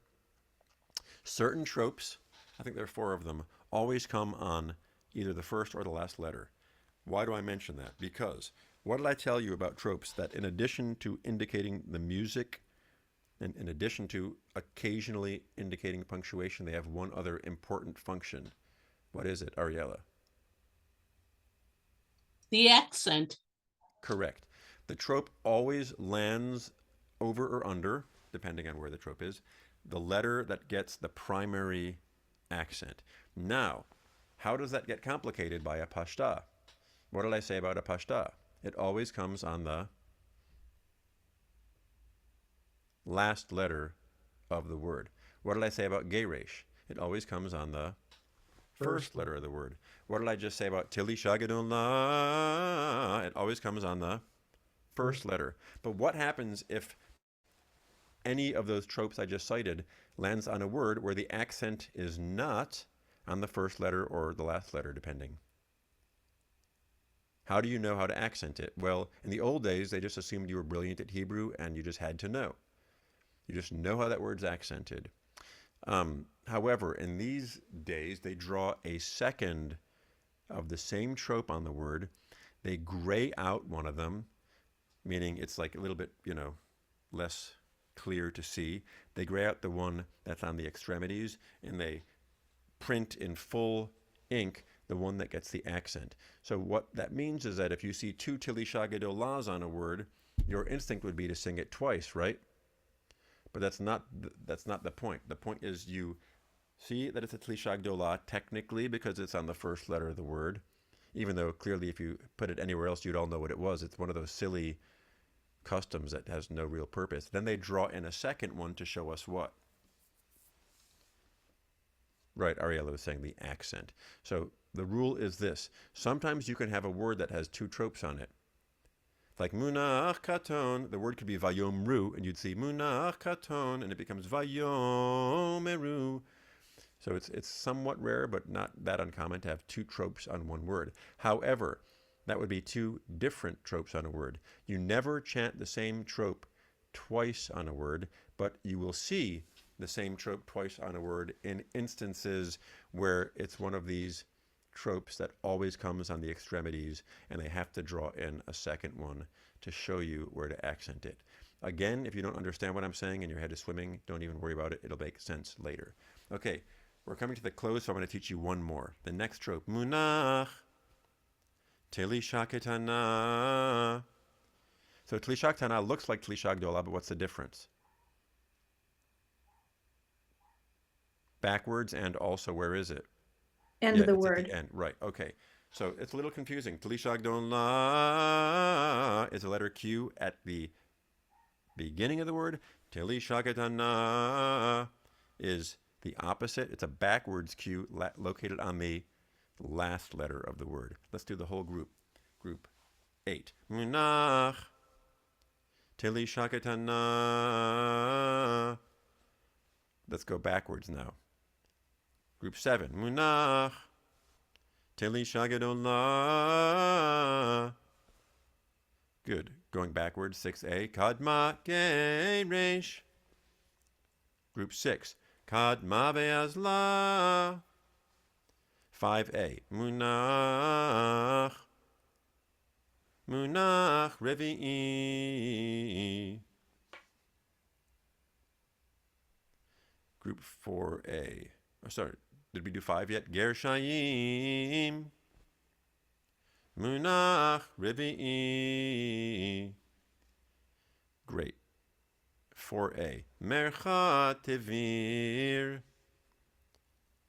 Certain tropes, I think there are 4 of them, always come on either the first or the last letter. Why do I mention that? Because what did I tell you about tropes? That in addition to indicating the music, and in addition to occasionally indicating punctuation, they have one other important function. What is it, Ariella? The accent. Correct. The trope always lands over or under, depending on where the trope is, the letter that gets the primary accent. Now, how does that get complicated by a pashta? What did I say about a pashta? It always comes on the last letter of the word. What did I say about geresh? It always comes on the first letter of the word. What did I just say about Telisha gedolah? It always comes on the first letter. But what happens if any of those tropes I just cited lands on a word where the accent is not on the first letter or the last letter, depending? How do you know how to accent it? Well, in the old days, they just assumed you were brilliant at Hebrew and you just had to know. You just know how that word's accented. However, in these days, they draw a second of the same trope on the word. They gray out one of them, meaning it's like a little bit, less clear to see. They gray out the one that's on the extremities, and they print in full ink the one that gets the accent. So what that means is that if you see 2 Telisha gedolahs on a word, your instinct would be to sing it twice, right? But that's not the point. The point is you see that it's a Telisha gedolah technically because it's on the first letter of the word, even though clearly if you put it anywhere else, you'd all know what it was. It's one of those silly customs that has no real purpose. Then they draw in a second one to show us what? Right, Ariella was saying the accent. So the rule is this. Sometimes you can have a word that has 2 tropes on it. Like munach katon, the word could be vayomru, and you'd see munach katon, and it becomes vayomeru. So it's somewhat rare, but not that uncommon to have 2 tropes on one word. However, that would be 2 different tropes on a word. You never chant the same trope twice on a word, but you will see the same trope twice on a word in instances where it's one of these tropes that always comes on the extremities, and they have to draw in a second one to show you where to accent it. Again, if you don't understand what I'm saying and your head is swimming, don't even worry about it. It'll make sense later. Okay, we're coming to the close, so I'm going to teach you one more. The next trope, munach, telisha ketana. So telisha ketana looks like telisha gedolah, but what's the difference? Backwards, and also where is it? End of the it's word. At the end, right? Okay, so it's a little confusing. Telisha gedolah is a letter Q at the beginning of the word. Telisha ketana is the opposite. It's a backwards Q located on the last letter of the word. Let's do the whole group. Group 8. Munach. Telisha ketana. Let's go backwards now. Group 7. Munach. Telisha gedolah. Good. Going backwards. 6a. Kadma geresh. Group 6. Kadma be'azla. 5a. Munach. Munach revi'i. Group 4a. Oh, sorry, did we do 5 yet? Gershayim. Munach revi'i. Great. 4a. Mercha tevir.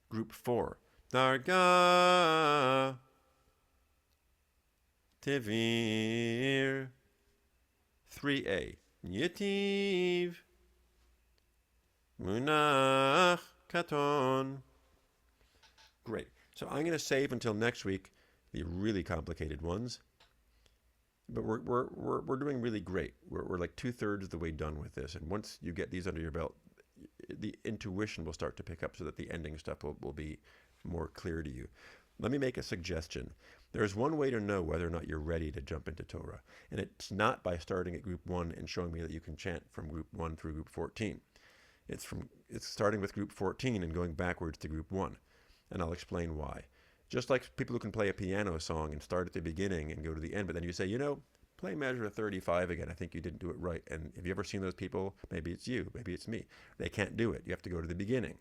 Group 4. Darga tevir. 3a. Yetiv. Munach katon. Great. So I'm going to save until next week the really complicated ones. But we're doing really great. We're like 2/3 of the way done with this. And once you get these under your belt, the intuition will start to pick up so that the ending stuff will be more clear to you. Let me make a suggestion. There's one way to know whether or not you're ready to jump into Torah. And it's not by starting at group 1 and showing me that you can chant from group 1 through group 14. It's starting with group 14 and going backwards to group 1. And I'll explain why. Just like people who can play a piano song and start at the beginning and go to the end, but then you say, play measure 35 again. I think you didn't do it right. And have you ever seen those people? Maybe it's you, maybe it's me. They can't do it. You have to go to the beginning.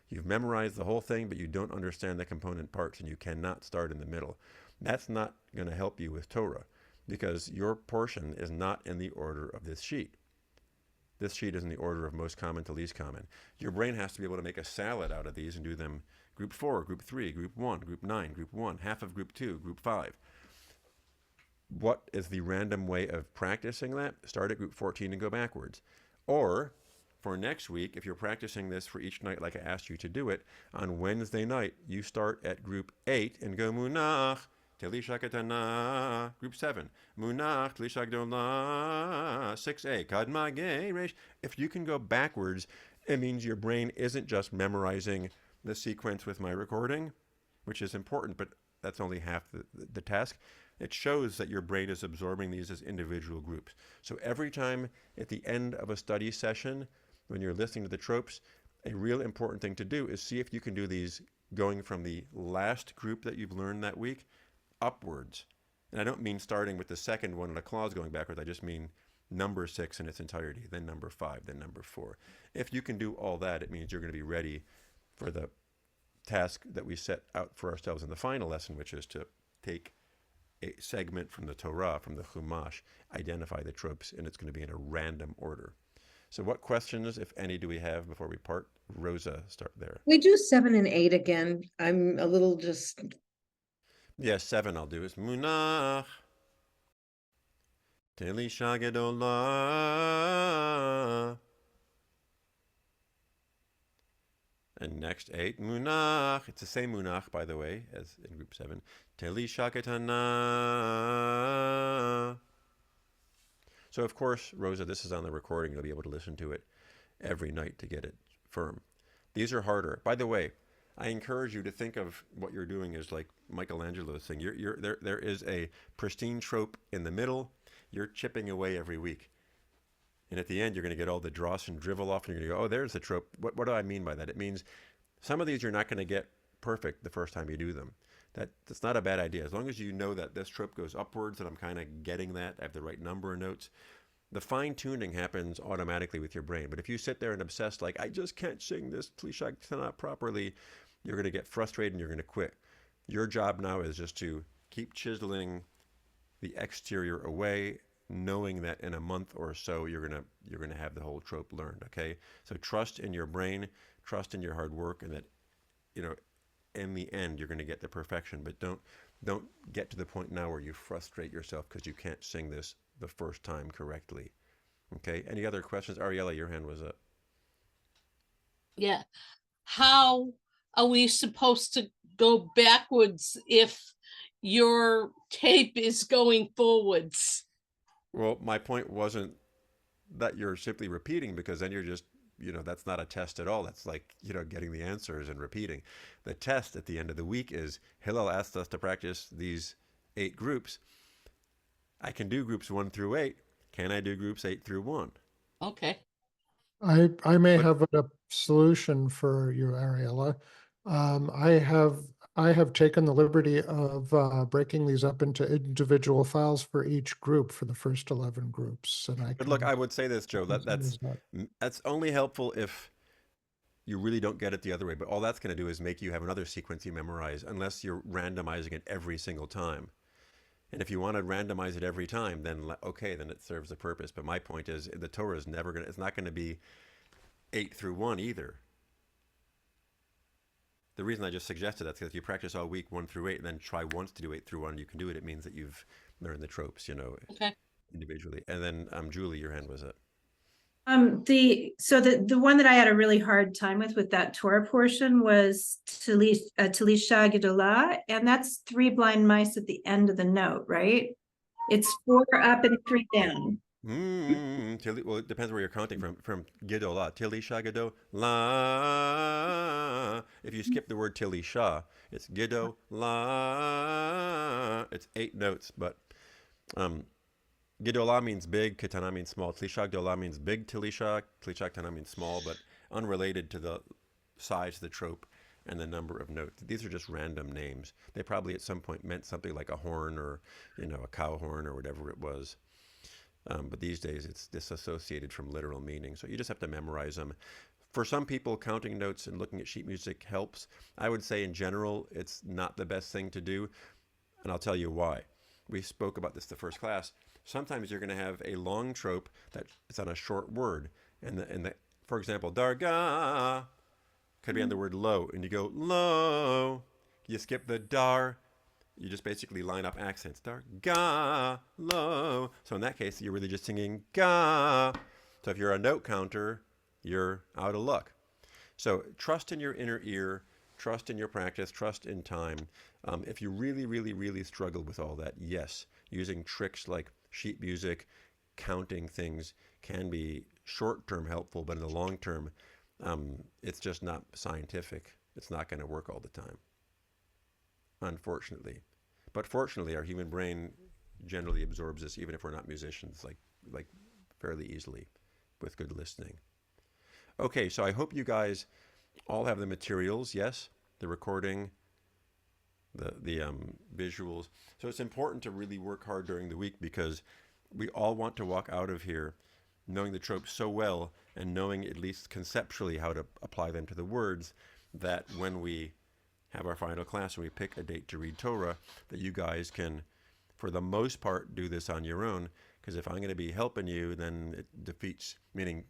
You've memorized the whole thing, but you don't understand the component parts, and you cannot start in the middle. That's not going to help you with Torah, because your portion is not in the order of this sheet. This sheet is in the order of most common to least common. Your brain has to be able to make a salad out of these and do them group 4, group 3, group 1, group 9, group 1, half of group 2, group 5. What is the random way of practicing that? Start at group 14 and go backwards. Or for next week, if you're practicing this for each night like I asked you to do it, on Wednesday night, you start at group 8 and go munach, telisha ketana, group 7, munach, telisha gdola, 6a, kadmage, resh. If you can go backwards, it means your brain isn't just memorizing the sequence with my recording, which is important, but that's only half the task. It shows that your brain is absorbing these as individual groups. So every time at the end of a study session, when you're listening to the tropes, a real important thing to do is see if you can do these going from the last group that you've learned that week upwards. And I don't mean starting with the second one and a clause going backwards. I just mean number 6 in its entirety, then number 5, then number 4. If you can do all that, it means you're going to be ready for the task that we set out for ourselves in the final lesson, which is to take a segment from the Torah, from the Chumash, identify the tropes, and it's going to be in a random order. So what questions, if any, do we have before we part? Rosa, start there. We do 7 and 8 again. I'm a little just, Yeah, 7 I'll do is Munach. Telisha gedolah. And next 8, Munach. It's the same Munach, by the way, as in group 7. Telisha ketana. So, of course, Rosa, this is on the recording. You'll be able to listen to it every night to get it firm. These are harder. By the way, I encourage you to think of what you're doing as like Michelangelo's thing. There is a pristine trope in the middle. You're chipping away every week. And at the end, you're going to get all the dross and drivel off, and you're going to go, oh, there's the trope. What do I mean by that? It means some of these you're not going to get perfect the first time you do them. That's not a bad idea. As long as you know that this trope goes upwards and I'm kind of getting that, I have the right number of notes, the fine-tuning happens automatically with your brain. But if you sit there and obsess like, I just can't sing this Telisha Ketana properly, you're going to get frustrated and you're going to quit. Your job now is just to keep chiseling the exterior away, knowing that in a month or so you're gonna have the whole trope learned. Okay, so trust in your brain, trust in your hard work, and that in the end you're going to get the perfection. But don't get to the point now where you frustrate yourself because you can't sing this the first time correctly. Okay, any other questions? Ariella, your hand was up. Yeah. How are we supposed to go backwards if your tape is going forwards? Well, my point wasn't that you're simply repeating, because then you're just, that's not a test at all. That's like, getting the answers and repeating. The test at the end of the week is Hillel asked us to practice these 8 groups. I can do groups 1 through 8. Can I do groups 8 through 1? Okay. I may But- have a solution for you, Ariella. I have taken the liberty of breaking these up into individual files for each group for the first 11 groups, and I But look, can I would say this, Joe, that's only helpful if you really don't get it the other way. But all that's going to do is make you have another sequence you memorize, unless you're randomizing it every single time. And if you want to randomize it every time, then okay, then it serves a purpose. But my point is, the Torah is it's not going to be 8 through 1 either. The reason I just suggested that is because if you practice all week 1 through 8, and then try once to do 8 through 1, you can do it. It means that you've learned the tropes, Okay. individually. And then Julie, your hand was up. The one that I had a really hard time with that Torah portion was Talisha Gedolah, and that's 3 blind mice at the end of the note, right? It's 4 up and 3 down. Well, it depends where you're counting from Gidolah. Tilisha Gidolah. If you skip the word Tilisha, it's Gidolah. It's 8 notes, but Gidolah means big, Ketana means small. Tilisha Gidolah means big Tilisha. Tilisha Ketana means small, but unrelated to the size of the trope and the number of notes. These are just random names. They probably at some point meant something like a horn or, a cow horn or whatever it was. But these days it's disassociated from literal meaning. So you just have to memorize them. For some people, counting notes and looking at sheet music helps. I would say in general, it's not the best thing to do. And I'll tell you why. We spoke about this the first class. Sometimes you're going to have a long trope that is on a short word. And for example, darga could be on the word low. And you go low. You skip the dar. You just basically line up accents. Dar, ga, lo. So in that case, you're really just singing ga. So if you're a note counter, you're out of luck. So trust in your inner ear, trust in your practice, trust in time. If you really, really, really struggle with all that, yes, using tricks like sheet music, counting things can be short-term helpful, but in the long term, it's just not scientific. It's not going to work all the time, unfortunately. But fortunately, our human brain generally absorbs this, even if we're not musicians, like fairly easily with good listening. Okay, so I hope you guys all have the materials, yes, the recording, the visuals. So it's important to really work hard during the week because we all want to walk out of here knowing the tropes so well and knowing at least conceptually how to apply them to the words that when we have our final class and we pick a date to read Torah, that you guys can, for the most part, do this on your own. Because if I'm going to be helping you, then it defeats, meaning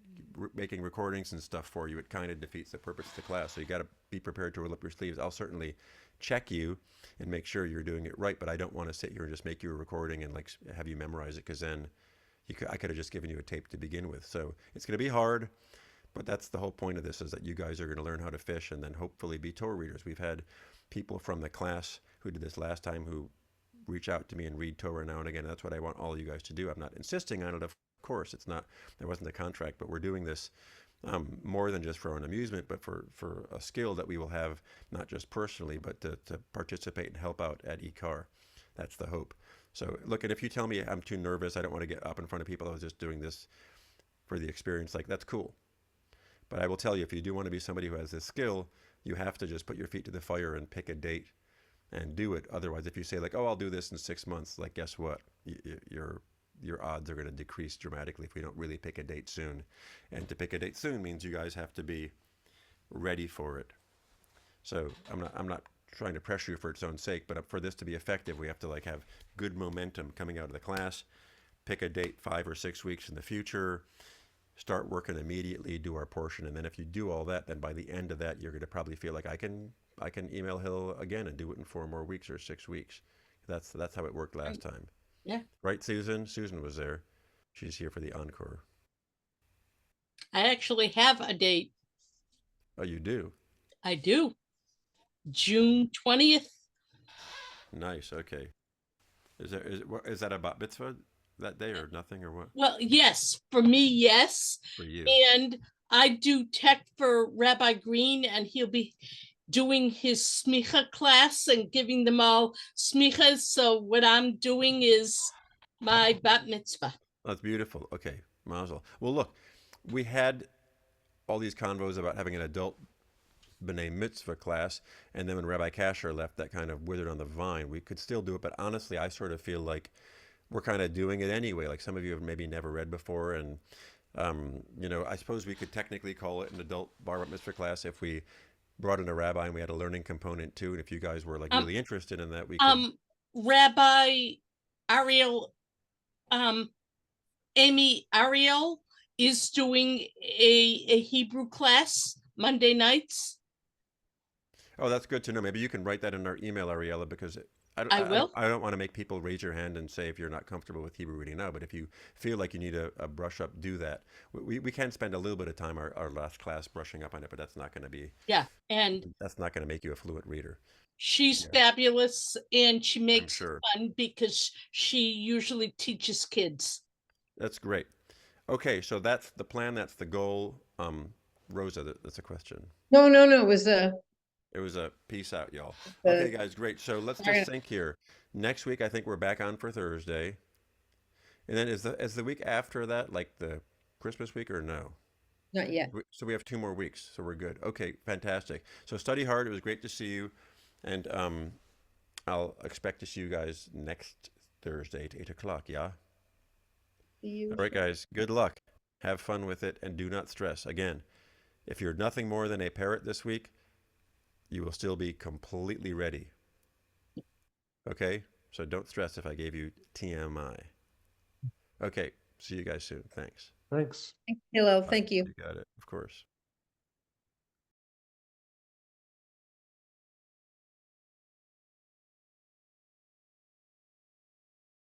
making recordings and stuff for you, it kind of defeats the purpose of the class. So you got to be prepared to roll up your sleeves. I'll certainly check you and make sure you're doing it right, but I don't want to sit here and just make you a recording and like have you memorize it, because then I could have just given you a tape to begin with. So it's going to be hard. But that's the whole point of this, is that you guys are going to learn how to fish and then hopefully be Torah readers. We've had people from the class who did this last time who reach out to me and read Torah now and again. That's what I want all you guys to do. I'm not insisting on it, of course. It's not, there wasn't a contract, but we're doing this more than just for our own amusement, but for a skill that we will have, not just personally, but to participate and help out at IKAR. That's the hope. So look, and if you tell me I'm too nervous, I don't want to get up in front of people, I was just doing this for the experience, like that's cool. But I will tell you, if you do want to be somebody who has this skill, you have to just put your feet to the fire and pick a date and do it. Otherwise, if you say like, oh, I'll do this in 6 months, like guess what? Your odds are going to decrease dramatically if we don't really pick a date soon. And to pick a date soon means you guys have to be ready for it. So I'm not trying to pressure you for its own sake, but for this to be effective, we have to like have good momentum coming out of the class, pick a date 5 or 6 weeks in the future, start working immediately, do our portion. And then if you do all that, then by the end of that, you're going to probably feel like I can email Hillel again and do it in 4 more weeks or 6 weeks. That's how it worked last time. Yeah. Right, Susan? Susan was there. She's here for the encore. I actually have a date. Oh, you do? I do. June 20th. Nice. Okay. Is that a bat mitzvah that day or nothing or what? Well, yes, for me, yes. For you. And I do tech for Rabbi Green, and he'll be doing his smicha class and giving them all smichas. So what I'm doing is my bat mitzvah. That's beautiful. Okay, mazel. Well, look, we had all these convos about having an adult B'nai Mitzvah class, and then when Rabbi Kasher left, that kind of withered on the vine. We could still do it, but honestly, I sort of feel like we're kind of doing it anyway. Like some of you have maybe never read before, and I suppose we could technically call it an adult bar mitzvah class if we brought in a rabbi and we had a learning component too. And if you guys were like really interested in that, we could. Rabbi Ariel, Amy Ariel is doing a Hebrew class Monday nights. Oh, that's good to know. Maybe you can write that in our email, Ariella, because I will. I don't want to make people raise your hand and say if you're not comfortable with Hebrew reading now, but if you feel like you need a brush up, do that. We can spend a little bit of time our last class brushing up on it, but that's not going to be, Yeah, and that's not going to make you a fluent reader. she's Yeah. fabulous, and she I'm makes it sure. fun because she usually teaches kids. That's great. Okay, so that's the plan. That's the goal. Rosa, that's a question. No, it was It was a peace out, y'all. Uh, Okay, guys, great. So let's sorry. just think here. Next week, I think we're back on for Thursday. And then is the week after that like the Christmas week or no? not yet. So we have 2 more weeks, so we're good. Okay, fantastic. So study hard. It was great to see you, and I'll expect to see you guys next Thursday at 8 o'clock. Yeah. All right, guys. Good luck. Have fun with it, and do not stress. Again, if you're nothing more than a parrot this week, you will still be completely ready. Okay? So don't stress if I gave you TMI. Okay. See you guys soon. Thanks. Thanks. Hillel, Bye. thank you. You got it. Of course.